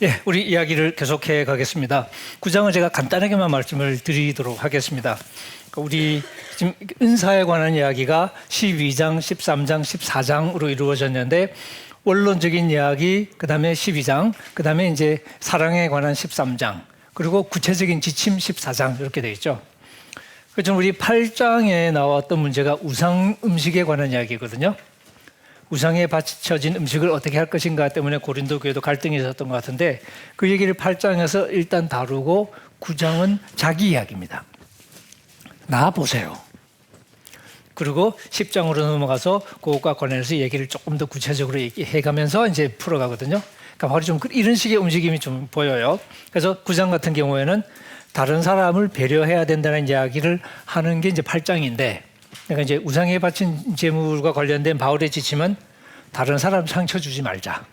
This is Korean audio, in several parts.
예, 우리 이야기를 계속해 가겠습니다. 9장은 제가 간단하게만 말씀을 드리도록 하겠습니다. 우리 지금 은사에 관한 이야기가 12장, 13장, 14장으로 이루어졌는데 원론적인 이야기, 그 다음에 12장, 그 다음에 이제 사랑에 관한 13장, 그리고 구체적인 지침 14장 이렇게 되어 있죠. 그렇죠. 우리 8장에 나왔던 문제가 우상 음식에 관한 이야기거든요. 우상에 바쳐진 음식을 어떻게 할 것인가 때문에 고린도 교회도 갈등이 있었던 것 같은데 그 얘기를 8장에서 일단 다루고 9장은 자기 이야기입니다. 나 보세요. 그리고 10장으로 넘어가서 그것과 관련해서 얘기를 조금 더 구체적으로 얘기해가면서 이제 풀어가거든요. 그러니까 바로 좀 이런 식의 움직임이 좀 보여요. 그래서 9장 같은 경우에는 다른 사람을 배려해야 된다는 이야기를 하는 게 이제 8장인데, 그러니까 이제 우상에 바친 제물과 관련된 바울의 지침은 다른 사람 상처 주지 말자.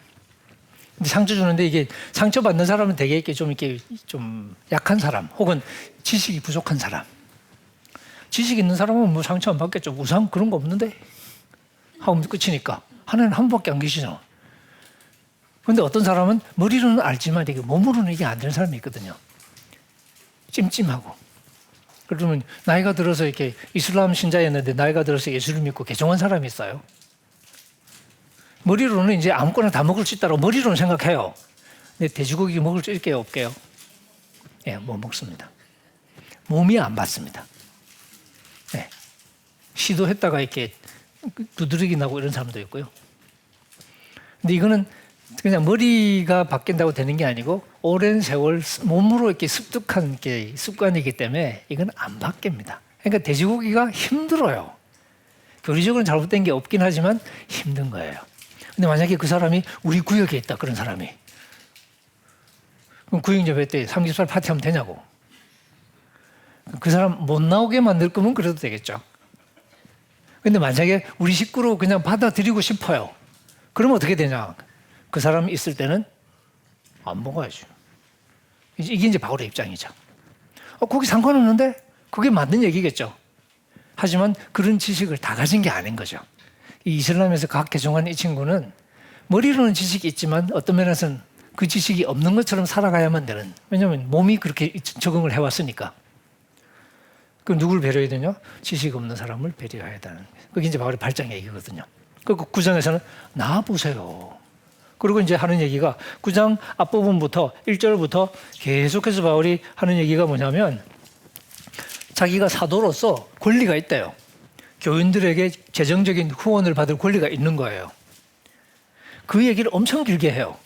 근데 상처 주는데 이게 상처 받는 사람은 되게 이렇게 좀 약한 사람, 혹은 지식이 부족한 사람. 지식 있는 사람은 뭐 상처 안 받겠죠. 우상 그런 거 없는데 하면 끝이니까. 하나님 한 분밖에 안 계시죠. 근데 어떤 사람은 머리로는 알지만 이게 몸으로는 이게 안 되는 사람이 있거든요. 찜찜하고. 그러면 나이가 들어서 이렇게 이슬람 신자였는데 나이가 들어서 예수를 믿고 개종한 사람이 있어요. 머리로는 이제 아무거나 다 먹을 수 있다고 머리로는 생각해요. 근데 돼지고기 먹을 수 있게요, 없게요? 예, 못 먹습니다. 몸이 안 받습니다. 예. 시도했다가 이렇게 두드러기 나고 이런 사람도 있고요. 근데 이거는 그냥 머리가 바뀐다고 되는 게 아니고 오랜 세월 몸으로 이렇게 습득한 게 습관이기 때문에 이건 안 바뀝니다. 그러니까 돼지고기가 힘들어요. 교리적으로는 잘못된 게 없긴 하지만 힘든 거예요. 근데 만약에 그 사람이 우리 구역에 있다, 그런 사람이. 그럼 구역 예배 때 삼겹살 파티하면 되냐고. 그 사람 못 나오게 만들 거면 그래도 되겠죠. 근데 만약에 우리 식구로 그냥 받아들이고 싶어요. 그러면 어떻게 되냐. 그 사람이 있을 때는 안 먹어야죠. 이게 이제 바울의 입장이죠. 거기 상관없는데? 그게 맞는 얘기겠죠. 하지만 그런 지식을 다 가진 게 아닌 거죠. 이 이슬람에서 각 개종한 이 친구는 머리로는 지식이 있지만 어떤 면에서는 그 지식이 없는 것처럼 살아가야만 되는. 왜냐하면 몸이 그렇게 적응을 해왔으니까. 그럼 누구를 배려해야 되냐? 지식 없는 사람을 배려해야 되는. 그게 이제 바울의 8장 얘기거든요. 그리고 9장에서는 나 보세요. 그리고 이제 하는 얘기가 9장 앞부분부터 1절부터 계속해서 바울이 하는 얘기가 뭐냐면 자기가 사도로서 권리가 있대요. 교인들에게 재정적인 후원을 받을 권리가 있는 거예요. 그 얘기를 엄청 길게 해요.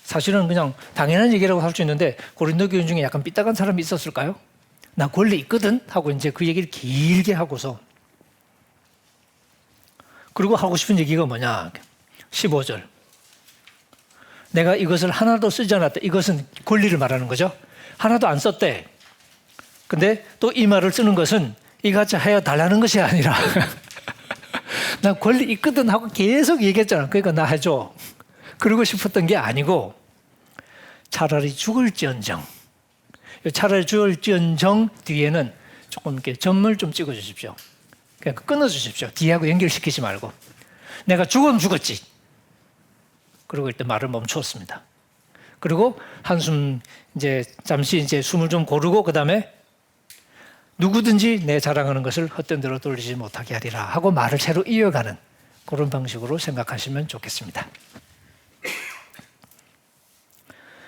사실은 그냥 당연한 얘기라고 할 수 있는데 고린도 교인 중에 약간 삐딱한 사람이 있었을까요? 나 권리 있거든 하고 이제 그 얘기를 길게 하고서, 그리고 하고 싶은 얘기가 뭐냐? 15절. 내가 이것을 하나도 쓰지 않았다. 이것은 권리를 말하는 거죠. 하나도 안 썼대. 근데 또 이 말을 쓰는 것은 이같이 하여 달라는 것이 아니라 나 권리 있거든 하고 계속 얘기했잖아. 그러니까 나 해줘. 그러고 싶었던 게 아니고 차라리 죽을지언정. 차라리 죽을지언정 뒤에는 조금 이렇게 점을 좀 찍어 주십시오. 그냥 끊어 주십시오. 뒤하고 연결시키지 말고. 내가 죽으면 죽었지. 그리고 일단 말을 멈추었습니다. 그리고 한숨 이제 잠시 이제 숨을 좀 고르고 그다음에 누구든지 내 자랑하는 것을 헛된 대로 돌리지 못하게 하리라 하고 말을 새로 이어가는 그런 방식으로 생각하시면 좋겠습니다.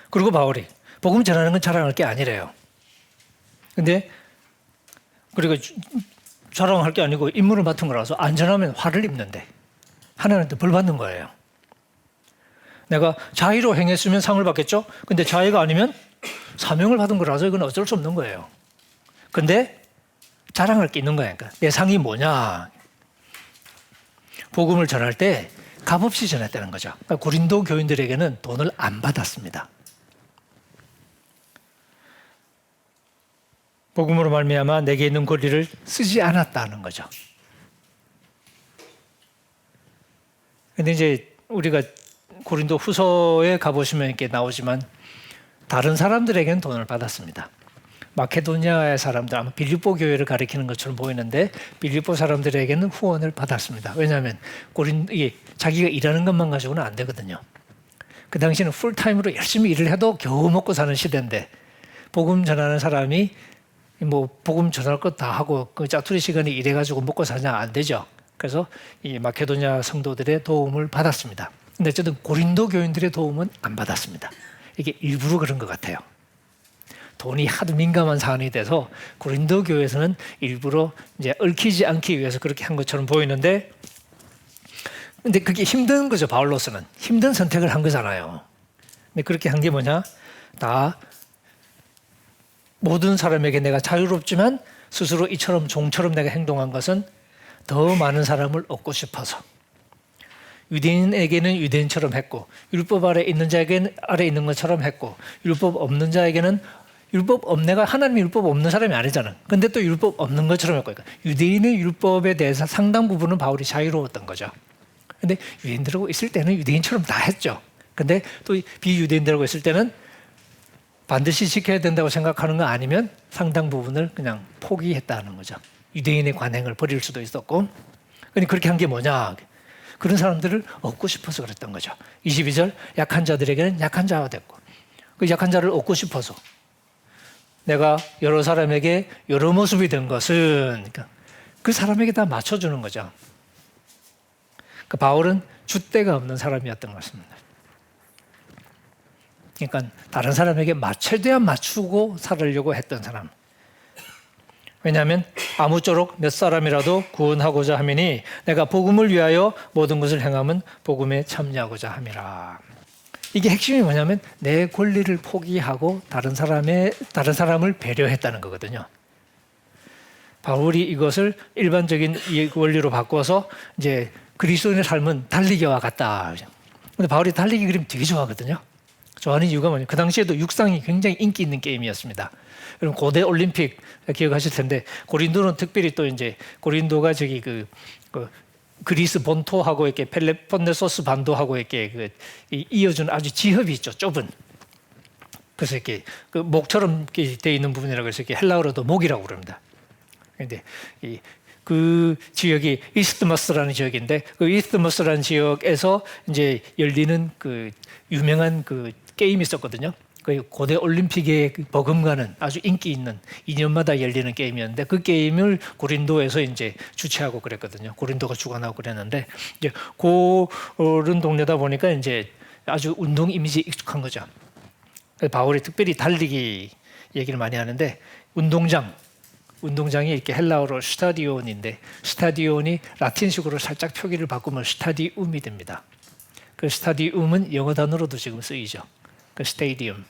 그리고 바울이 복음 전하는 건 자랑할 게 아니래요. 근데 그리고 자랑할 게 아니고 임무를 맡은 거라서 안 전하면 화를 입는데 하나님한테 벌 받는 거예요. 내가 자의로 행했으면 상을 받겠죠? 근데 자의가 아니면 사명을 받은 거라서 이건 어쩔 수 없는 거예요. 근데 자랑할 게 있는 거야. 그러니까 내 상이 뭐냐? 복음을 전할 때 값없이 전했다는 거죠. 그러니까 고린도 교인들에게는 돈을 안 받았습니다. 복음으로 말미암아 내게 있는 권리를 쓰지 않았다는 거죠. 근데 이제 우리가 고린도 후서에 가보시면 이렇게 나오지만 다른 사람들에게는 돈을 받았습니다. 마케도니아의 사람들, 아마 빌립보 교회를 가리키는 것처럼 보이는데 빌립보 사람들에게는 후원을 받았습니다. 왜냐하면 이게 자기가 일하는 것만 가지고는 안 되거든요. 그 당시에는 풀타임으로 열심히 일을 해도 겨우 먹고 사는 시대인데 복음 전하는 사람이 뭐 복음 전할 것 다 하고 그 짜투리 시간에 일해가지고 먹고 사냐 안 되죠. 그래서 이 마케도냐 성도들의 도움을 받았습니다. 근데 어쨌든 고린도 교인들의 도움은 안 받았습니다. 이게 일부러 그런 것 같아요. 돈이 하도 민감한 사안이 돼서 고린도 교회에서는 일부러 이제 얽히지 않기 위해서 그렇게 한 것처럼 보이는데, 근데 그게 힘든 거죠. 바울로서는 힘든 선택을 한 거잖아요. 근데 그렇게 한 게 뭐냐? 다 모든 사람에게 내가 자유롭지만 스스로 이처럼 종처럼 내가 행동한 것은 더 많은 사람을 얻고 싶어서. 유대인에게는 유대인처럼 했고, 율법 아래 있는 자에게는 아래 있는 것처럼 했고, 율법 없는 자에게는 내가 하나님 율법 없는 사람이 아니잖아. 근데 또 율법 없는 것처럼 했고, 그러니까 유대인의 율법에 대해서 상당 부분은 바울이 자유로웠던 거죠. 근데 유대인들하고 있을 때는 유대인처럼 다 했죠. 근데 또 비유대인들하고 있을 때는 반드시 지켜야 된다고 생각하는 거 아니면 상당 부분을 그냥 포기했다는 거죠. 유대인의 관행을 버릴 수도 있었고. 근데 그렇게 한 게 뭐냐? 그런 사람들을 얻고 싶어서 그랬던 거죠. 22절, 약한 자들에게는 약한 자가 됐고, 그 약한 자를 얻고 싶어서 내가 여러 사람에게 여러 모습이 된 것은 그 사람에게 다 맞춰주는 거죠. 그 바울은 줏대가 없는 사람이었던 것입니다. 그러니까 다른 사람에게 최대한 맞추고 살으려고 했던 사람. 왜냐하면 아무쪼록 몇 사람이라도 구원하고자 함이니 내가 복음을 위하여 모든 것을 행함은 복음에 참여하고자 함이라. 이게 핵심이 뭐냐면 내 권리를 포기하고 다른 사람을 배려했다는 거거든요. 바울이 이것을 일반적인 이 원리로 바꿔서 이제 그리스도인의 삶은 달리기와 같다. 근데 바울이 달리기 그림 되게 좋아하거든요. 좋아하는 이유가 뭐냐면 그 당시에도 육상이 굉장히 인기 있는 게임이었습니다. 여러분 고대 올림픽 기억하실 텐데 고린도는 특별히 또 이제 고린도가 저기 그 그리스 본토하고 이렇게 펠로폰네소스 반도하고 이렇게 이어준 아주 지협이 있죠. 좁은. 그래서 이렇게 그 목처럼 되어 있는 부분이라고 해서 이렇게 헬라어로도 목이라고 그럽니다. 그런데 그 지역이 이스트머스라는 지역인데 그 이스트머스라는 지역에서 이제 열리는 그 유명한 그 게임이 있었거든요. 그 고대 올림픽에 버금가는 아주 인기 있는 2년마다 열리는 게임이었는데 그 게임을 고린도에서 이제 주최하고 그랬거든요. 고린도가 주관하고 그랬는데 이제 그런 동네다 보니까 이제 아주 운동 이미지에 익숙한 거죠. 바울이 특별히 달리기 얘기를 많이 하는데 운동장이 이렇게 헬라어로 스타디온인데 스타디온이 라틴식으로 살짝 표기를 바꾸면 스타디움이 됩니다. 그 스타디움은 영어 단어로도 지금 쓰이죠. 그 스테디움,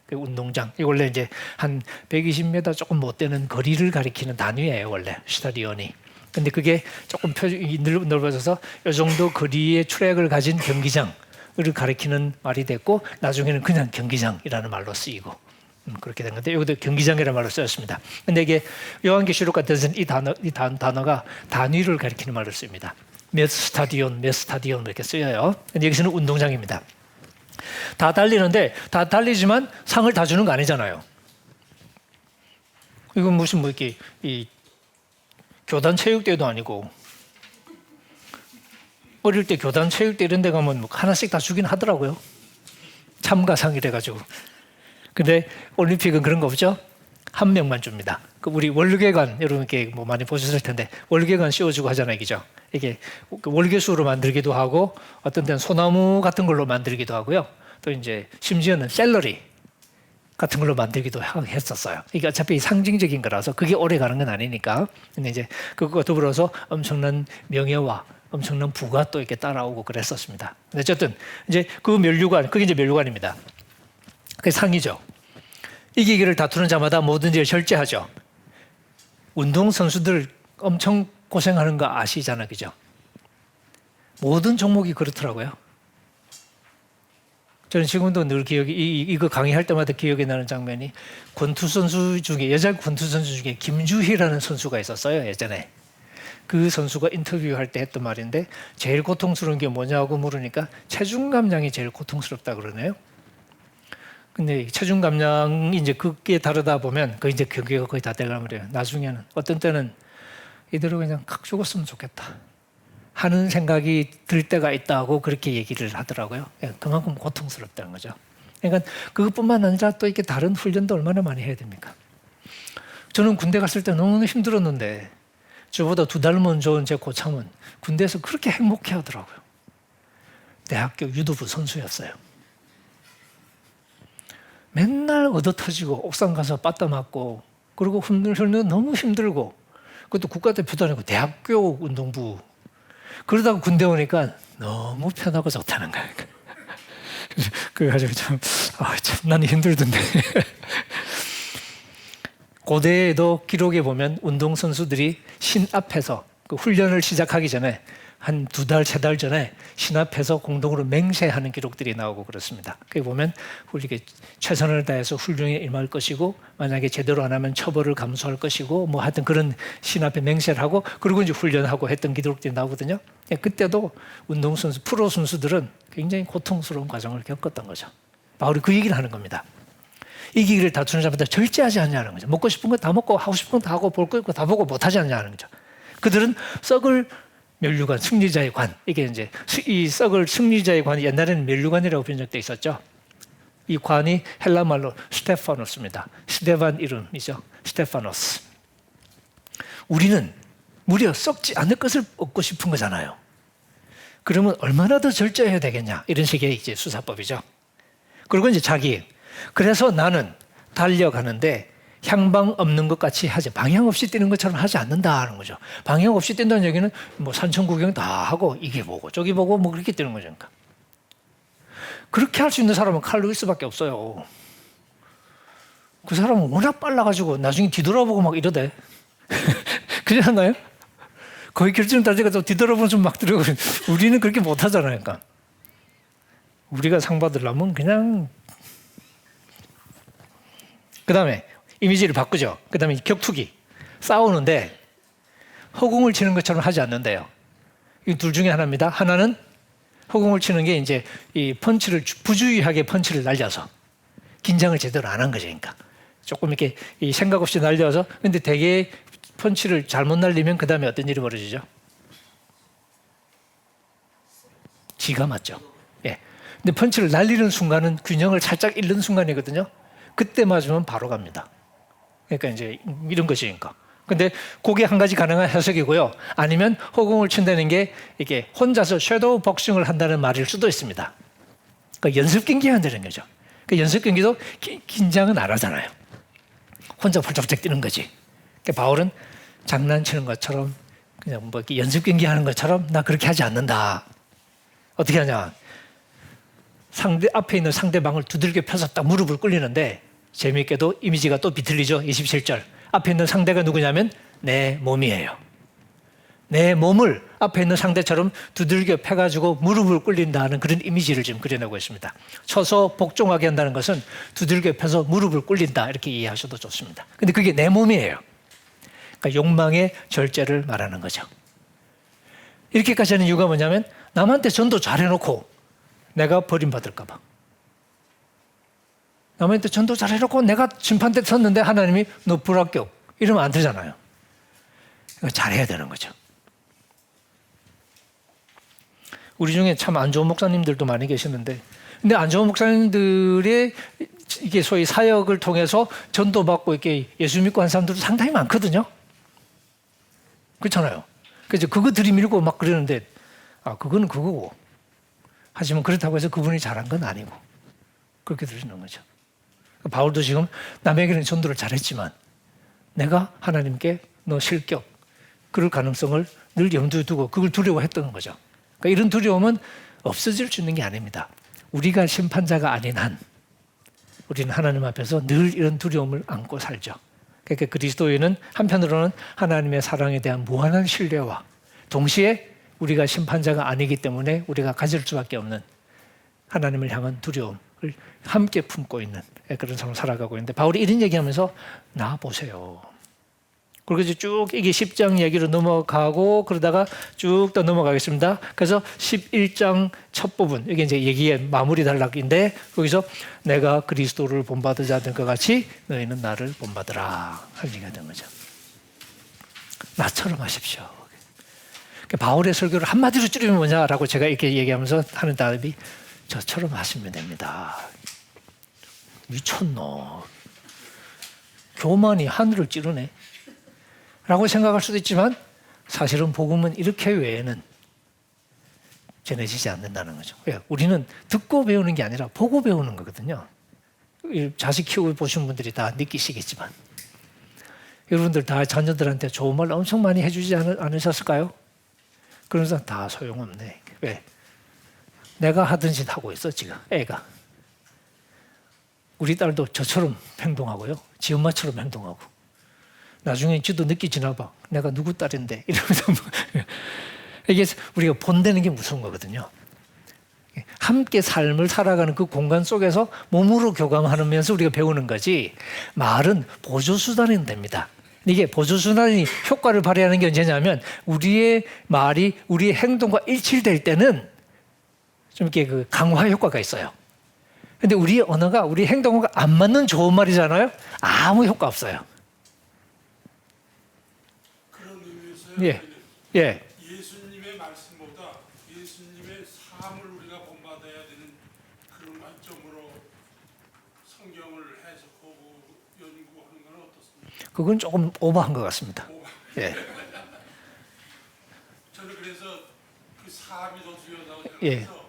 그 운동장. 이 원래 이제 한 120m 조금 못 되는 거리를 가리키는 단위예요, 원래 스타디온이. 근데 그게 조금 넓어져서 이 정도 거리의 트랙을 가진 경기장을 가리키는 말이 됐고 나중에는 그냥 경기장이라는 말로 쓰이고 그렇게 된 건데 여기도 경기장이라는 말로 쓰였습니다. 근데 이게 요한계시록 같은 데서는 이 단어가 단위를 가리키는 말로 쓰입니다. 몇 스타디온 이렇게 쓰여요. 근데 여기서는 운동장입니다. 다 달리는데 다 달리지만 상을 다 주는 거 아니잖아요. 이건 무슨 뭐 이렇게 이 교단 체육대회도 아니고 어릴 때 교단 체육대회 이런 데 가면 뭐 하나씩 다 주긴 하더라고요. 참가상이래 가지고. 근데 올림픽은 그런 거 없죠? 한 명만 줍니다. 그 우리 월계관 여러분 이렇게 뭐 많이 보셨을 텐데 월계관 씌워주고 하잖아요, 그죠? 이게 월계수로 만들기도 하고 어떤 데는 소나무 같은 걸로 만들기도 하고요. 또 이제 심지어는 샐러리 같은 걸로 만들기도 했었어요. 이게 어차피 상징적인 거라서 그게 오래 가는 건 아니니까. 근데 이제 그것과 더불어서 엄청난 명예와 엄청난 부가 또 이렇게 따라오고 그랬었습니다. 근데 어쨌든 이제 그 면류관, 그게 이제 면류관입니다. 그게 상이죠. 이기기를 다투는 자마다 뭐든지 절제하죠. 운동 선수들 엄청 고생하는 거 아시잖아요, 그죠? 모든 종목이 그렇더라고요. 저는 지금도 늘 이거 강의할 때마다 기억이 나는 장면이 권투 선수 중에 여자 권투 선수 중에 김주희라는 선수가 있었어요, 예전에. 그 선수가 인터뷰할 때 했던 말인데 제일 고통스러운 게 뭐냐고 물으니까 체중 감량이 제일 고통스럽다 그러네요. 근데 체중 감량이 이제 그게 다르다 보면 그 이제 경기가 거의 다 돼가면 그래요. 나중에는 어떤 때는 이대로 그냥 칵 죽었으면 좋겠다. 하는 생각이 들 때가 있다고 그렇게 얘기를 하더라고요. 그만큼 고통스럽다는 거죠. 그러니까 그것뿐만 아니라 또 이렇게 다른 훈련도 얼마나 많이 해야 됩니까? 저는 군대 갔을 때 너무 힘들었는데 저보다 2달 먼저 온 제 고참은 군대에서 그렇게 행복해 하더라고요. 대학교 유도부 선수였어요. 맨날 얻어 터지고 옥상 가서 빠따 맞고 그리고 훈련 너무 힘들고 그것도 국가대표도 아니고 대학교 운동부 그러다가 군대 오니까 너무 편하고 좋다는 거예요. 그래가지고 참 나는 힘들던데. 고대에도 기록에 보면 운동선수들이 신 앞에서 그 훈련을 시작하기 전에 한 2달, 3달 전에 신 앞에서 공동으로 맹세하는 기록들이 나오고 그렇습니다. 거기 보면 우리가 최선을 다해서 훈련에 임할 것이고 만약에 제대로 안 하면 처벌을 감수할 것이고 뭐 하여튼 그런 신 앞에 맹세를 하고 그리고 이제 훈련하고 했던 기록들이 나오거든요. 그때도 운동선수, 프로 선수들은 굉장히 고통스러운 과정을 겪었던 거죠. 바울이 그 얘기를 하는 겁니다. 이기기를 다투는 자마다 절제하지 않냐는 거죠. 먹고 싶은 거 다 먹고 하고 싶은 거 다 하고 볼 거 있고 다 보고 못하지 않냐는 거죠. 그들은 썩을 면류관, 승리자의 관. 이게 이제 이 썩을 승리자의 관이 옛날에는 면류관이라고 번역되어 있었죠. 이 관이 헬라 말로 스테파노스입니다. 스테반 이름이죠. 스테파노스. 우리는 무려 썩지 않을 것을 얻고 싶은 거잖아요. 그러면 얼마나 더 절제해야 되겠냐? 이런 식의 이제 수사법이죠. 그리고 이제 그래서 나는 달려가는데 향방 없는 것 같이 하지, 방향 없이 뛰는 것처럼 하지 않는다는 거죠. 방향 없이 뛴다는 얘기는 뭐 산천 구경 다 하고 이게 보고 저기 보고 뭐 그렇게 뛰는 거죠. 그러니까. 그렇게 할 수 있는 사람은 칼 루이스밖에 없어요. 그 사람은 워낙 빨라가지고 나중에 뒤돌아보고 막 이러대. 그렇지 않나요? 거의 결정 따지가 뒤돌아보면서 막 들어오고 우리는 그렇게 못하잖아요. 그러니까. 우리가 상 받으려면 그냥 그 다음에 이미지를 바꾸죠. 그 다음에 격투기. 싸우는데 허공을 치는 것처럼 하지 않는데요. 이 둘 중에 하나입니다. 하나는 허공을 치는 게 이제 이 펀치를 부주의하게 펀치를 날려서 긴장을 제대로 안 한 거죠. 그러니까 조금 이렇게 이 생각 없이 날려서 근데 되게 펀치를 잘못 날리면 그 다음에 어떤 일이 벌어지죠? 기가 맞죠. 예. 근데 펀치를 날리는 순간은 균형을 살짝 잃는 순간이거든요. 그때 맞으면 바로 갑니다. 그러니까 이제 이런 것이 그러니까. 근데 그게 한 가지 가능한 해석이고요. 아니면 허공을 친다는 게 이게 혼자서 섀도우 복싱을 한다는 말일 수도 있습니다. 그러니까 연습 경기 한다는 거죠. 그러니까 연습 경기도 긴장은 안 하잖아요. 혼자 펄쩍펄쩍 뛰는 거지. 그러니까 바울은 장난치는 것처럼 그냥 뭐 이렇게 연습 경기 하는 것처럼 나 그렇게 하지 않는다. 어떻게 하냐? 앞에 있는 상대방을 두들겨 펴서 딱 무릎을 꿇리는데 재미있게도 이미지가 또 비틀리죠. 27절. 앞에 있는 상대가 누구냐면 내 몸이에요. 내 몸을 앞에 있는 상대처럼 두들겨 펴가지고 무릎을 꿇린다는 그런 이미지를 지금 그려내고 있습니다. 쳐서 복종하게 한다는 것은 두들겨 펴서 무릎을 꿇린다 이렇게 이해하셔도 좋습니다. 근데 그게 내 몸이에요. 그러니까 욕망의 절제를 말하는 거죠. 이렇게까지 하는 이유가 뭐냐면 남한테 전도 잘해놓고 내가 버림받을까 봐. 남한테 전도 잘해놓고 내가 심판대 섰는데 하나님이 너 불합격 이러면 안 되잖아요. 잘해야 되는 거죠. 우리 중에 참 안 좋은 목사님들도 많이 계시는데 근데 안 좋은 목사님들의 이게 소위 사역을 통해서 전도받고 이렇게 예수 믿고 한 사람들도 상당히 많거든요. 그렇잖아요. 그래서 그거 들이밀고 막 그러는데 그거는 그거고 하지만 그렇다고 해서 그분이 잘한 건 아니고 그렇게 들으시는 거죠. 바울도 지금 남에게는 전도를 잘했지만 내가 하나님께 너 실격 그럴 가능성을 늘 염두에 두고 그걸 두려워했던 거죠. 그러니까 이런 두려움은 없어질 수 있는 게 아닙니다. 우리가 심판자가 아닌 한 우리는 하나님 앞에서 늘 이런 두려움을 안고 살죠. 그러니까 그리스도인은 한편으로는 하나님의 사랑에 대한 무한한 신뢰와 동시에 우리가 심판자가 아니기 때문에 우리가 가질 수밖에 없는 하나님을 향한 두려움을 함께 품고 있는 그런 삶을 살아가고 있는데 바울이 이런 얘기하면서 나 보세요. 그리고 이제 쭉 이게 10장 얘기로 넘어가고 그러다가 쭉 더 넘어가겠습니다. 그래서 11장 첫 부분 이게 이제 얘기의 마무리 단락인데 거기서 내가 그리스도를 본받으지 않는 것 같이 너희는 나를 본받으라 할 얘기가 된 거죠. 나처럼 하십시오. 바울의 설교를 한마디로 줄이면 뭐냐라고 제가 이렇게 얘기하면서 하는 답이 저처럼 하시면 됩니다. 미쳤노. 교만이 하늘을 찌르네. 라고 생각할 수도 있지만 사실은 복음은 이렇게 외에는 전해지지 않는다는 거죠. 우리는 듣고 배우는 게 아니라 보고 배우는 거거든요. 자식 키우고 보신 분들이 다 느끼시겠지만 여러분들 다 자녀들한테 좋은 말 엄청 많이 해주지 않으셨을까요? 그러면서 다 소용없네. 왜? 내가 하던 짓 하고 있어 지금 애가. 우리 딸도 저처럼 행동하고요. 지 엄마처럼 행동하고. 나중에 지도 늦게 지나봐. 내가 누구 딸인데 이러면서 이게 우리가 본다는 게 무서운 거거든요. 함께 삶을 살아가는 그 공간 속에서 몸으로 교감하면서 우리가 배우는 거지 말은 보조수단이 됩니다. 이게 보조수단이 효과를 발휘하는 게 언제냐면 우리의 말이 우리의 행동과 일치될 때는 좀 이렇게 그 강화 효과가 있어요. 근데 우리의 언어가 우리 행동과 안 맞는 좋은 말이잖아요. 아무 효과 없어요. 그런 의미에서 예. 예수님의 말씀보다 예수님의 삶을 우리가 본받아야 되는 그런 관점으로 성경을 해석하고 연구하는 건 어떻습니까? 그건 조금 오버한 것 같습니다. 예. 저는 그래서 그 삶이 더 중요하다고 예. 생각해서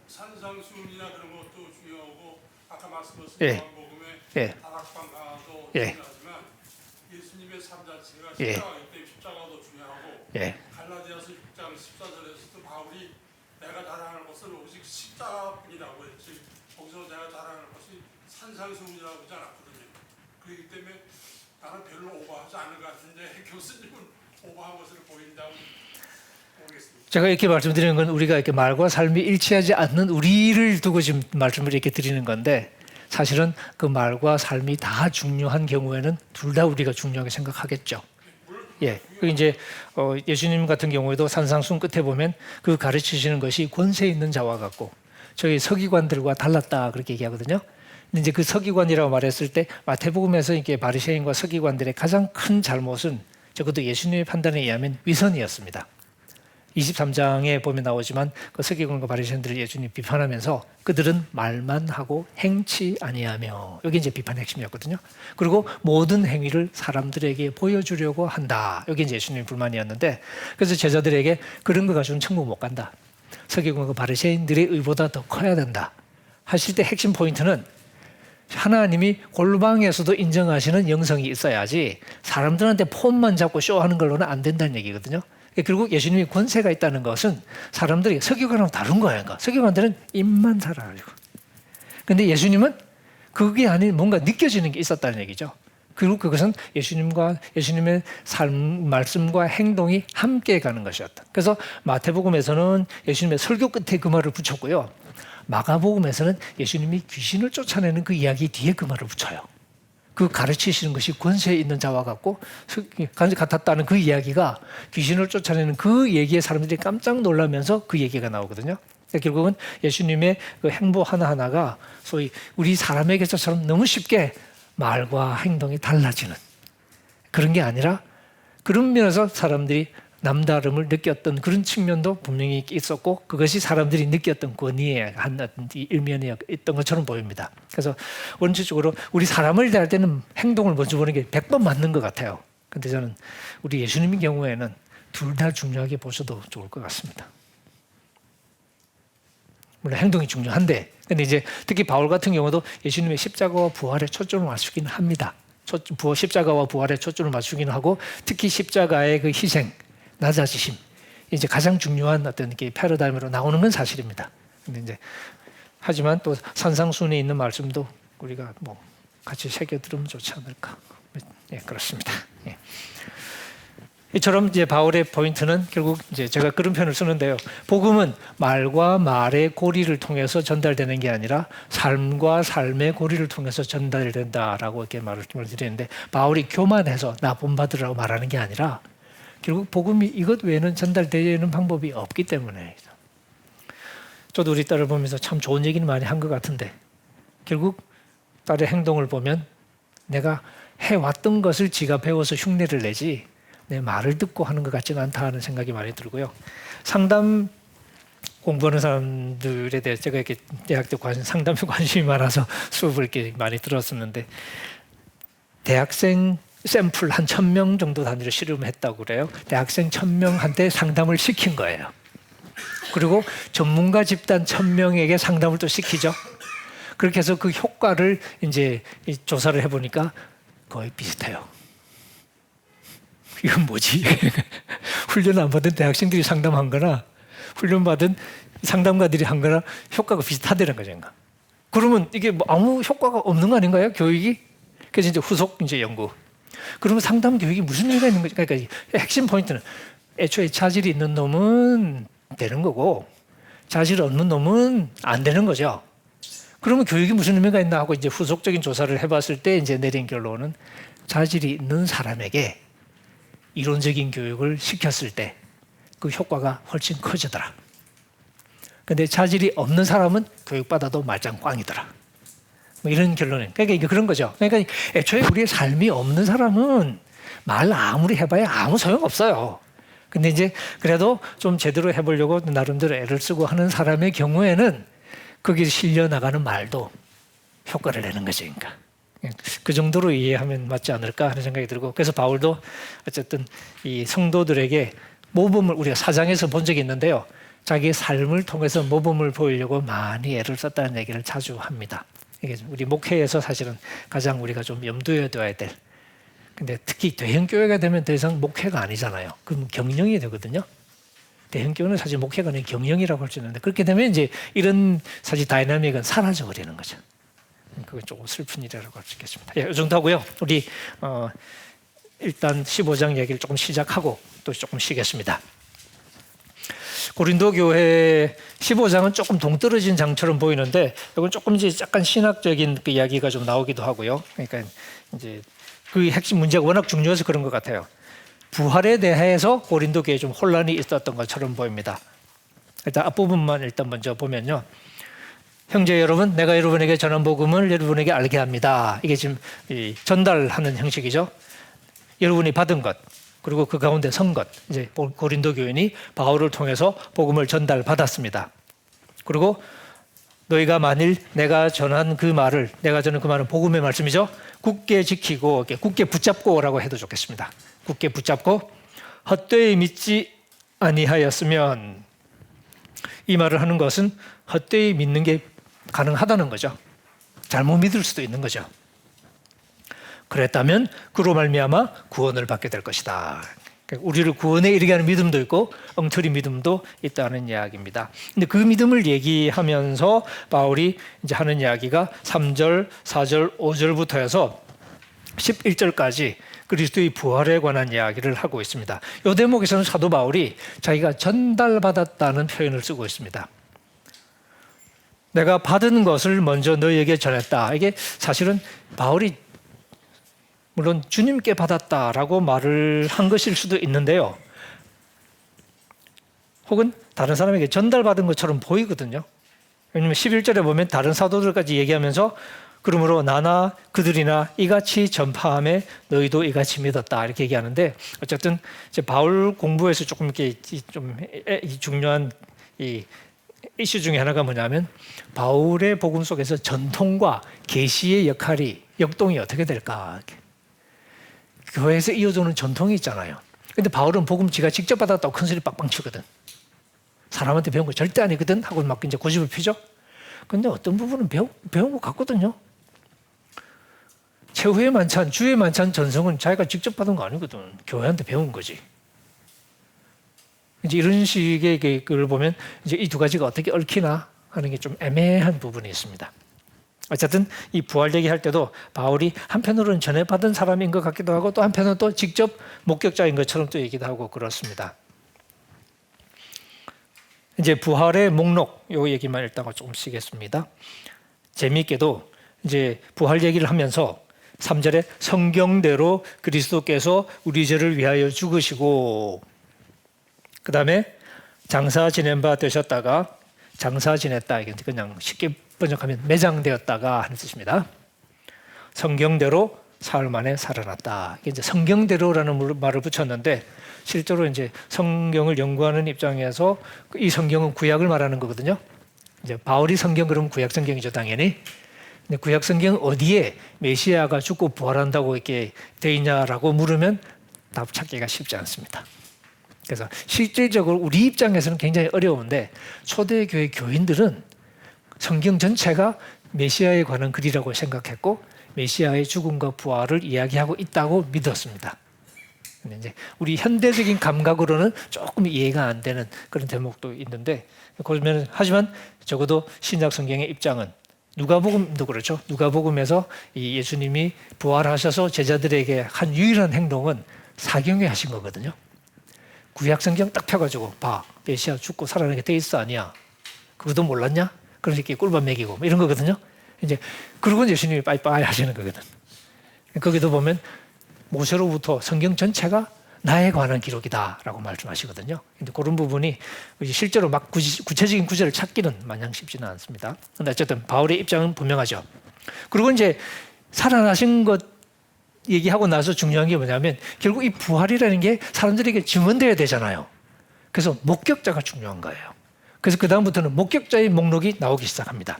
산상수훈이나 그런 것도 중요하고 아까 말씀하신 예. 요한복음의 예. 다락방가도 예. 중요하지만 예수님의 삶 자체가 예. 십자가이기 때문에 십자가도 중요하고 예. 갈라디아서 6장 14절에서도 바울이 내가 자랑할 것은 오직 십자가뿐이라고 했지 거기서 내가 자랑할 것이 산상수훈이라고 하지 않았거든요. 그렇기 때문에 나는 별로 오버하지 않은 것 같은데 교수님은 오버한 것으로 보인다고 모르겠습니다. 제가 이렇게 말씀드리는 건 우리가 이렇게 말과 삶이 일치하지 않는 우리를 두고 지금 말씀을 이렇게 드리는 건데 사실은 그 말과 삶이 다 중요한 경우에는 둘 다 우리가 중요하게 생각하겠죠. 예. 그 이제 예수님 같은 경우에도 산상순 끝에 보면 그 가르치시는 것이 권세 있는 자와 같고 저희 서기관들과 달랐다 그렇게 얘기하거든요. 근데 이제 그 서기관이라고 말했을 때 마태복음에서 이렇게 바리새인과 서기관들의 가장 큰 잘못은 적어도 예수님의 판단에 의하면 위선이었습니다. 23장에 보면 나오지만 그 서기관과 바리새인들을 예수님이 비판하면서 그들은 말만 하고 행치 아니하며 여기 이제 비판의 핵심이었거든요. 그리고 모든 행위를 사람들에게 보여주려고 한다. 여기 이제 예수님의 불만이었는데 그래서 제자들에게 그런 거 가지고는 천국 못 간다. 서기관과 바리새인들의 의보다 더 커야 된다. 하실 때 핵심 포인트는 하나님이 골방에서도 인정하시는 영성이 있어야지 사람들한테 폰만 잡고 쇼하는 걸로는 안 된다는 얘기거든요. 그리고 예수님이 권세가 있다는 것은 사람들이 서기관하고 다른 거예요. 그러니까 서기관들은 입만 살아가지고. 그런데 예수님은 그게 아닌 뭔가 느껴지는 게 있었다는 얘기죠. 그리고 그것은 예수님의 삶, 말씀과 행동이 함께 가는 것이었다. 그래서 마태복음에서는 예수님의 설교 끝에 그 말을 붙였고요. 마가복음에서는 예수님이 귀신을 쫓아내는 그 이야기 뒤에 그 말을 붙여요. 그 가르치시는 것이 권세 있는 자와 같았다는 그 이야기가 귀신을 쫓아내는 그 얘기에 사람들이 깜짝 놀라면서 그 얘기가 나오거든요. 결국은 예수님의 그 행보 하나하나가 소위 우리 사람에게서처럼 너무 쉽게 말과 행동이 달라지는 그런 게 아니라 그런 면에서 사람들이 남다름을 느꼈던 그런 측면도 분명히 있었고 그것이 사람들이 느꼈던 권위의 한 일면이었던 것처럼 보입니다. 그래서 원칙적으로 우리 사람을 대할 때는 행동을 먼저 보는 게 100번 맞는 것 같아요. 그런데 저는 우리 예수님의 경우에는 둘 다 중요하게 보셔도 좋을 것 같습니다. 물론 행동이 중요한데 근데 이제 특히 바울 같은 경우도 예수님의 십자가와 부활에 초점을 맞추긴 합니다. 십자가와 부활에 초점을 맞추긴 하고 특히 십자가의 그 희생 낮아지심 이제 가장 중요한 어떤 게 패러다임으로 나오는 건 사실입니다. 근데 이제 하지만 또 산상순에 있는 말씀도 우리가 뭐 같이 새겨 들으면 좋지 않을까? 예, 그렇습니다. 예. 이처럼 이제 바울의 포인트는 결국 이제 제가 그런 표현을 쓰는데요. 복음은 말과 말의 고리를 통해서 전달되는 게 아니라 삶과 삶의 고리를 통해서 전달된다라고 이렇게 말을 드리는데 바울이 교만해서 나 본받으라고 말하는 게 아니라 결국 복음이 이것 외에는 전달되는 방법이 없기 때문에 저도 우리 딸을 보면서 참 좋은 얘기는 많이 한 것 같은데 결국 딸의 행동을 보면 내가 해왔던 것을 지가 배워서 흉내를 내지 내 말을 듣고 하는 것 같지는 않다 하는 생각이 많이 들고요. 상담 공부하는 사람들에 대해 제가 이렇게 대학 때 상담에 관심이 많아서 수업을 이렇게 많이 들었었는데, 대학생 샘플 한 1,000명 정도 단위로 실험했다고 그래요. 대학생 1,000명한테 상담을 시킨 거예요. 그리고 전문가 집단 1,000명에게 상담을 또 시키죠. 그렇게 해서 그 효과를 이제 조사를 해보니까 거의 비슷해요. 이건 뭐지? 훈련 안 받은 대학생들이 상담한 거나 훈련 받은 상담가들이 한 거나 효과가 비슷하다는 거죠. 그러면 이게 뭐 아무 효과가 없는 거 아닌가요? 교육이? 그래서 이제 후속 이제 연구. 그러면 상담 교육이 무슨 의미가 있는 거죠? 그러니까 핵심 포인트는 애초에 자질이 있는 놈은 되는 거고 자질 없는 놈은 안 되는 거죠. 그러면 교육이 무슨 의미가 있나 하고 이제 후속적인 조사를 해봤을 때 이제 내린 결론은 자질이 있는 사람에게 이론적인 교육을 시켰을 때 그 효과가 훨씬 커지더라. 근데 자질이 없는 사람은 교육받아도 말짱 꽝이더라. 뭐 이런 결론은. 그러니까 이게 그런 거죠. 그러니까 애초에 우리의 삶이 없는 사람은 말 아무리 해봐야 아무 소용 없어요. 근데 이제 그래도 좀 제대로 해보려고 나름대로 애를 쓰고 하는 사람의 경우에는 거기에 실려 나가는 말도 효과를 내는 거죠. 그러니까 그 정도로 이해하면 맞지 않을까 하는 생각이 들고, 그래서 바울도 어쨌든 이 성도들에게 모범을 우리가 4장에서 본 적이 있는데요. 자기의 삶을 통해서 모범을 보이려고 많이 애를 썼다는 얘기를 자주 합니다. 이게 우리 목회에서 사실은 가장 우리가 좀 염두에 둬야 될. 근데 특히 대형교회가 되면 더 이상 목회가 아니잖아요. 그럼 경영이 되거든요. 대형교회는 사실 목회가 아닌 경영이라고 할 수 있는데, 그렇게 되면 이제 이런 사실 다이나믹은 사라져 버리는 거죠. 그건 조금 슬픈 일이라고 할 수 있겠습니다. 이 정도 하고요. 우리 일단 15장 얘기를 조금 시작하고 또 조금 쉬겠습니다. 고린도 교회 15장은 조금 동떨어진 장처럼 보이는데, 이건 조금 이제 약간 신학적인 그 이야기가 좀 나오기도 하고요. 그러니까 이제 그 핵심 문제가 워낙 중요해서 그런 것 같아요. 부활에 대해서 고린도 교회에 좀 혼란이 있었던 것처럼 보입니다. 일단 앞부분만 일단 먼저 보면요. 형제 여러분, 내가 여러분에게 전한 복음을 여러분에게 알게 합니다. 이게 지금 전달하는 형식이죠. 여러분이 받은 것, 그리고 그 가운데 선 것. 이제 고린도 교인이 바울을 통해서 복음을 전달받았습니다. 그리고 너희가 만일 내가 전한 그 말은 복음의 말씀이죠. 굳게 지키고, 굳게 붙잡고라고 해도 좋겠습니다. 굳게 붙잡고 헛되이 믿지 아니하였으면, 이 말을 하는 것은 헛되이 믿는 게 가능하다는 거죠. 잘못 믿을 수도 있는 거죠. 그랬다면 그로 말미암아 구원을 받게 될 것이다. 우리를 구원에 이르게 하는 믿음도 있고 엉터리 믿음도 있다는 이야기입니다. 근데 그 믿음을 얘기하면서 바울이 이제 하는 이야기가 3절, 4절, 5절부터 해서 11절까지 그리스도의 부활에 관한 이야기를 하고 있습니다. 이 대목에서는 사도 바울이 자기가 전달받았다는 표현을 쓰고 있습니다. 내가 받은 것을 먼저 너희에게 전했다. 이게 사실은 바울이 물론 주님께 받았다라고 말을 한 것일 수도 있는데요. 혹은 다른 사람에게 전달받은 것처럼 보이거든요. 왜냐하면 11절에 보면 다른 사도들까지 얘기하면서 그러므로 나나 그들이나 이같이 전파함에 너희도 이같이 믿었다 이렇게 얘기하는데, 어쨌든 이제 바울 공부에서 조금 이렇게 좀 중요한 이 이슈 중에 하나가 뭐냐면, 바울의 복음 속에서 전통과 계시의 역동이 어떻게 될까? 교회에서 이어져오는 전통이 있잖아요. 근데 바울은 복음 지가 직접 받았다고 큰 소리 빵빵 치거든. 사람한테 배운 거 절대 아니거든 하고 막 이제 고집을 피죠. 근데 어떤 부분은 배운 것 같거든요. 최후의 만찬, 주의 만찬 전성은 자기가 직접 받은 거 아니거든. 교회한테 배운 거지. 이제 이런 식의 걸 보면 이제 이 두 가지가 어떻게 얽히나 하는 게 좀 애매한 부분이 있습니다. 어쨌든 이 부활 얘기할 때도 바울이 한편으로는 전해받은 사람인 것 같기도 하고, 또 한편으로는 또 직접 목격자인 것처럼 또 얘기도 하고 그렇습니다. 이제 부활의 목록, 요 얘기만 일단 조금 쓰겠습니다. 재미있게도 이제 부활 얘기를 하면서 3절에 성경대로 그리스도께서 우리 죄를 위하여 죽으시고, 그 다음에 장사 지낸 바 되셨다가, 장사 지냈다, 이게 그냥 쉽게 번역하면 매장되었다가 하는 뜻입니다. 성경대로 사흘 만에 살아났다. 이게 이제 성경대로라는 말을 붙였는데 실제로 이제 성경을 연구하는 입장에서 이 성경은 구약을 말하는 거거든요. 이제 바울이 성경 그러면 구약 성경이죠, 당연히. 근데 구약 성경 어디에 메시아가 죽고 부활한다고 이렇게 돼 있냐라고 물으면 답 찾기가 쉽지 않습니다. 그래서 실질적으로 우리 입장에서는 굉장히 어려운데 초대교회 교인들은 성경 전체가 메시아에 관한 글이라고 생각했고 메시아의 죽음과 부활을 이야기하고 있다고 믿었습니다. 근데 이제 우리 현대적인 감각으로는 조금 이해가 안 되는 그런 대목도 있는데 그러면 하지만 적어도 신약 성경의 입장은 누가복음도 그렇죠. 누가복음에서 이 예수님이 부활하셔서 제자들에게 한 유일한 행동은 사경에 하신 거거든요. 구약 성경 딱 펴가지고 봐, 메시아 죽고 살아나게 돼 있어 아니야? 그것도 몰랐냐? 그래서 이렇게 꿀밤 먹이고 이런 거거든요. 이제 그러고 예수님이 빠이빠이 하시는 거거든. 거기도 보면 모세로부터 성경 전체가 나에 관한 기록이다라고 말씀하시거든요. 근데 그런 부분이 실제로 막 구체적인 구절을 찾기는 마냥 쉽지는 않습니다. 근데 어쨌든 바울의 입장은 분명하죠. 그리고 이제 살아나신 것 얘기하고 나서 중요한 게 뭐냐면 결국 이 부활이라는 게 사람들에게 증언돼야 되잖아요. 그래서 목격자가 중요한 거예요. 그래서 그 다음부터는 목격자의 목록이 나오기 시작합니다.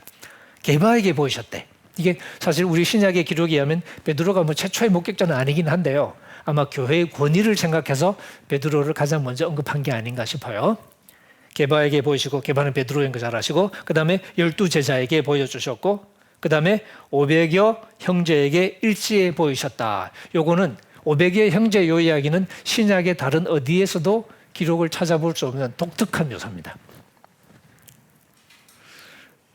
게바에게 보이셨대. 이게 사실 우리 신약의 기록에 의하면 베드로가 뭐 최초의 목격자는 아니긴 한데요. 아마 교회의 권위를 생각해서 베드로를 가장 먼저 언급한 게 아닌가 싶어요. 게바에게 보이시고, 게바는 베드로인 거 잘 아시고, 그 다음에 12제자에게 보여주셨고, 그 다음에 500여 형제에게 일시에 보이셨다. 요거는 500여 형제 요 이야기는 신약의 다른 어디에서도 기록을 찾아볼 수 없는 독특한 묘사입니다.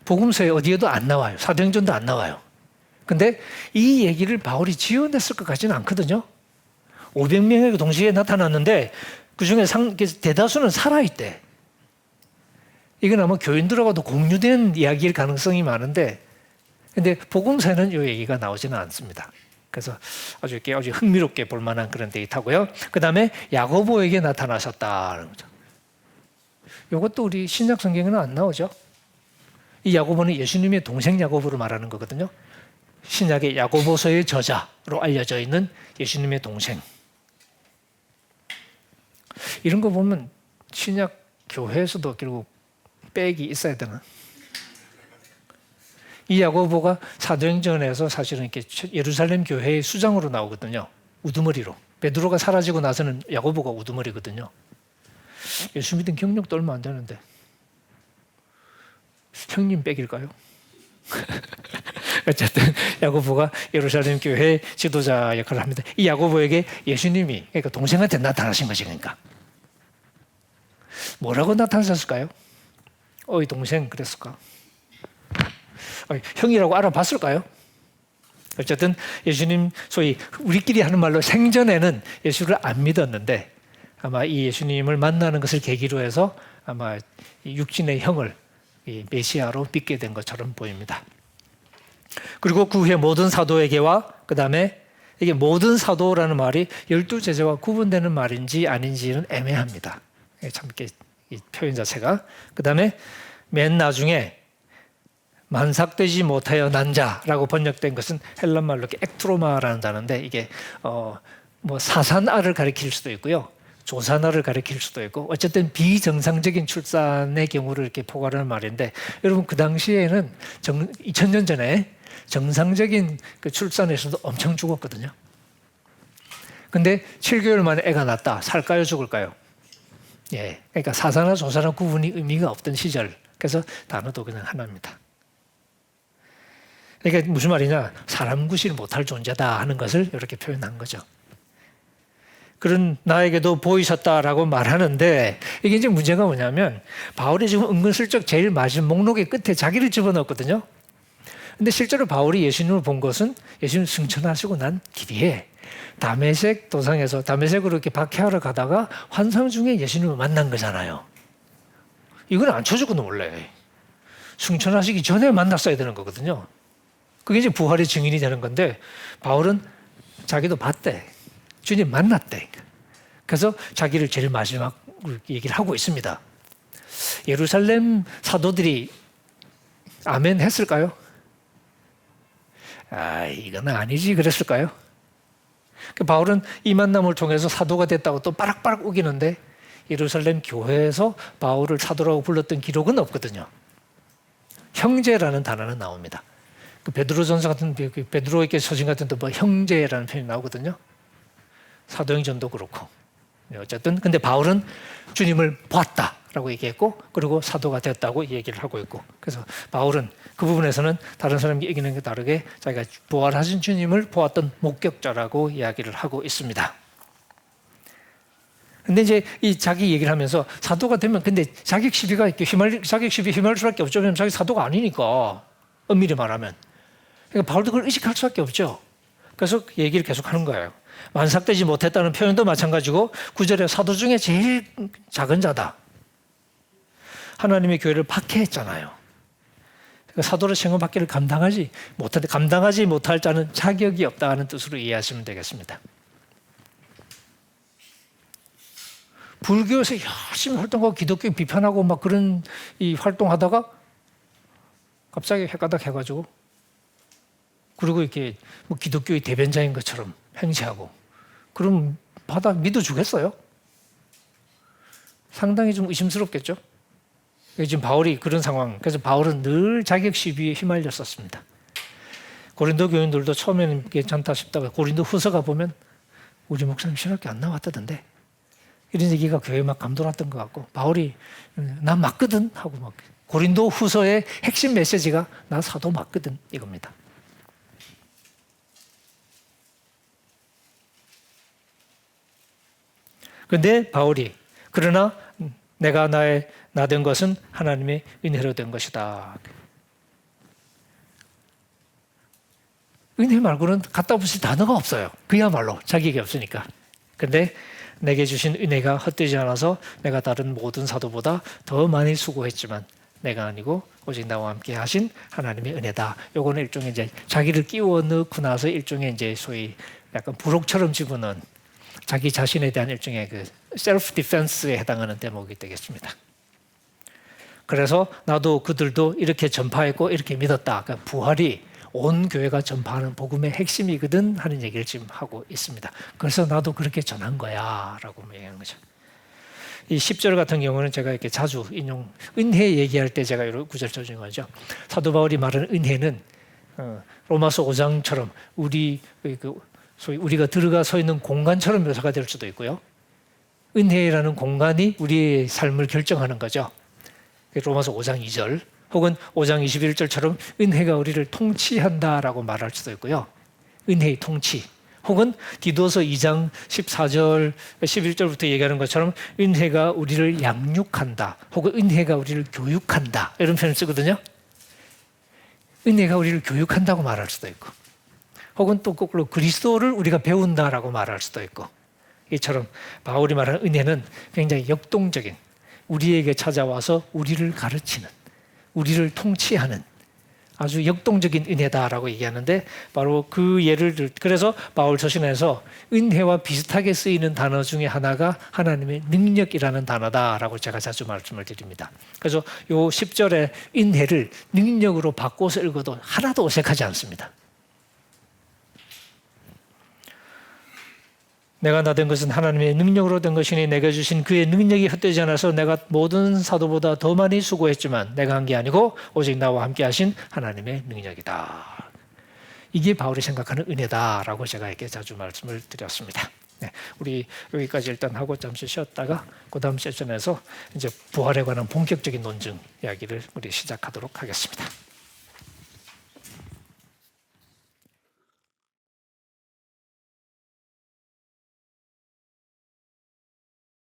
복음서에 어디에도 안 나와요. 사도행전도 안 나와요. 근데 이 얘기를 바울이 지어냈을 것 같지는 않거든요. 500명에게 동시에 나타났는데 그중에 대다수는 살아있대. 이건 아마 교인들하고도 공유된 이야기일 가능성이 많은데 근데 복음서에는 이 얘기가 나오지는 않습니다. 그래서 아주 흥미롭게 볼 만한 그런 데이터고요. 그 다음에 야고보에게 나타나셨다는 거죠. 이것도 우리 신약 성경에는 안 나오죠. 이 야고보는 예수님의 동생 야고보를 말하는 거거든요. 신약의 야고보서의 저자로 알려져 있는 예수님의 동생. 이런 거 보면 신약 교회에서도 결국 백이 있어야 되나? 이 야고보가 사도행전에서 사실은 이렇게 예루살렘 교회의 수장으로 나오거든요. 우두머리로. 베드로가 사라지고 나서는 야고보가 우두머리거든요. 예수 믿은 경력도 얼마 안 되는데 형님 백일까요? 어쨌든 야고보가 예루살렘 교회 지도자 역할을 합니다. 이 야고보에게 예수님이 그러니까 동생한테 나타나신 거지. 그러니까 뭐라고 나타나셨을까요? 어이 동생 그랬을까? 형이라고 알아봤을까요? 어쨌든 예수님 소위 우리끼리 하는 말로 생전에는 예수를 안 믿었는데 아마 이 예수님을 만나는 것을 계기로 해서 아마 육신의 형을 이 메시아로 믿게 된 것처럼 보입니다. 그리고 그 후에 모든 사도에게와 그 다음에 이게 모든 사도라는 말이 12제자와 구분되는 말인지 아닌지는 애매합니다. 참 이렇게 이 표현 자체가. 그 다음에 맨 나중에 만삭되지 못하여 난 자라고 번역된 것은 헬란 말로 이렇게 엑트로마라는 단어인데 이게 뭐 사산아를 가리킬 수도 있고요. 조산아를 가리킬 수도 있고 어쨌든 비정상적인 출산의 경우를 이렇게 포괄하는 말인데 여러분 그 당시에는 2000년 전에 정상적인 그 출산에서도 엄청 죽었거든요. 근데 7개월 만에 애가 낳았다. 살까요 죽을까요? 예, 그러니까 사산아 조산아 구분이 의미가 없던 시절. 그래서 단어도 그냥 하나입니다. 그러니까 무슨 말이냐? 사람 구실 못할 존재다 하는 것을 이렇게 표현한 거죠. 그런 나에게도 보이셨다라고 말하는데 이게 이제 문제가 뭐냐면 바울이 지금 은근슬쩍 제일 마지막 목록의 끝에 자기를 집어넣었거든요. 근데 실제로 바울이 예수님을 본 것은 예수님 승천하시고 난 뒤에 다메섹 도상에서 다메섹으로 이렇게 박해하러 가다가 환상 중에 예수님을 만난 거잖아요. 이건 안 쳐주거든 원래. 승천하시기 전에 만났어야 되는 거거든요. 그게 이제 부활의 증인이 되는 건데 바울은 자기도 봤대. 주님 만났대. 그래서 자기를 제일 마지막 얘기를 하고 있습니다. 예루살렘 사도들이 아멘 했을까요? 이건 아니지 그랬을까요? 바울은 이 만남을 통해서 사도가 됐다고 또 빠락빠락 우기는데 예루살렘 교회에서 바울을 사도라고 불렀던 기록은 없거든요. 형제라는 단어는 나옵니다. 그 베드로전서 같은 베드로에게 서신 같은 데 뭐 형제라는 표현이 나오거든요. 사도행전도 그렇고. 어쨌든 근데 바울은 주님을 보았다라고 얘기했고 그리고 사도가 됐다고 얘기를 하고 있고 그래서 바울은 그 부분에서는 다른 사람이 얘기하는 게 다르게 자기가 부활하신 주님을 보았던 목격자라고 이야기를 하고 있습니다. 근데 이제 이 자기 얘기를 하면서 사도가 되면 근데 자격 시비가 이렇게 자격 시비 휘말릴 수밖에 없죠. 왜냐면 자기 사도가 아니니까 엄밀히 말하면. 그러니까 바울도 그걸 의식할 수밖에 없죠. 그래서 얘기를 계속 하는 거예요. 만삭되지 못했다는 표현도 마찬가지고 9절에 사도 중에 제일 작은 자다. 하나님의 교회를 박해했잖아요. 그러니까 사도로 칭호받기를 감당하지 못할 자는 자격이 없다는 뜻으로 이해하시면 되겠습니다. 불교에서 열심히 활동하고 기독교 비판하고 막 그런 이 활동하다가 갑자기 헷가닥 해가지고 그리고 이렇게 뭐 기독교의 대변자인 것처럼 행세하고 그럼 받아 믿어주겠어요? 상당히 좀 의심스럽겠죠? 지금 바울이 그런 상황, 그래서 바울은 늘 자격 시비에 휘말렸었습니다. 고린도 교인들도 처음에는 괜찮다 싶다가 고린도 후서가 보면 우리 목사님 신학교 안 나왔다던데 이런 얘기가 교회에 막 감돌았던 것 같고 바울이 나 맞거든 하고 막 고린도 후서의 핵심 메시지가 나 사도 맞거든 이겁니다. 그런데 바울이 그러나 내가 나 된 것은 하나님의 은혜로 된 것이다. 은혜 말고는 갖다 붙일 단어가 없어요. 그야말로 자격이 없으니까. 그런데 내게 주신 은혜가 헛되지 않아서 내가 다른 모든 사도보다 더 많이 수고했지만 내가 아니고 오직 나와 함께 하신 하나님의 은혜다. 요거는 일종의 이제 자기를 끼워 넣고 나서 일종의 이제 소위 약간 부록처럼 집어넣은 자기 자신에 대한 일종의 그 셀프 디펜스에 해당하는 대목이 되겠습니다. 그래서 나도 그들도 이렇게 전파했고 이렇게 믿었다. 그러니까 부활이 온 교회가 전파하는 복음의 핵심이거든 하는 얘기를 지금 하고 있습니다. 그래서 나도 그렇게 전한 거야 라고 얘기하는 거죠. 이 10절 같은 경우는 제가 이렇게 자주 은혜 얘기할 때 제가 이런 구절 써준 거죠. 사도 바울이 말하는 은혜는 로마서 5장처럼 소위 우리가 들어가 서 있는 공간처럼 묘사가 될 수도 있고요. 은혜라는 공간이 우리의 삶을 결정하는 거죠. 로마서 5장 2절 혹은 5장 21절처럼 은혜가 우리를 통치한다라고 말할 수도 있고요. 은혜의 통치 혹은 디도서 2장 14절 11절부터 얘기하는 것처럼 은혜가 우리를 양육한다 혹은 은혜가 우리를 교육한다 이런 표현을 쓰거든요. 은혜가 우리를 교육한다고 말할 수도 있고 혹은 또 거꾸로 그리스도를 우리가 배운다라고 말할 수도 있고 이처럼 바울이 말하는 은혜는 굉장히 역동적인 우리에게 찾아와서 우리를 가르치는 우리를 통치하는 아주 역동적인 은혜다라고 얘기하는데 바로 그 예를 그래서 바울 서신에서 은혜와 비슷하게 쓰이는 단어 중에 하나가 하나님의 능력이라는 단어다라고 제가 자주 말씀을 드립니다. 그래서 요 10절의 은혜를 능력으로 바꿔서 읽어도 하나도 어색하지 않습니다. 내가 나 된 것은 하나님의 능력으로 된 것이니 내가 주신 그의 능력이 헛되지 않아서 내가 모든 사도보다 더 많이 수고했지만 내가 한 게 아니고 오직 나와 함께 하신 하나님의 능력이다. 이게 바울이 생각하는 은혜다라고 제가 이렇게 자주 말씀을 드렸습니다. 네, 우리 여기까지 일단 하고 잠시 쉬었다가 그 다음 세션에서 이제 부활에 관한 본격적인 논증 이야기를 우리 시작하도록 하겠습니다.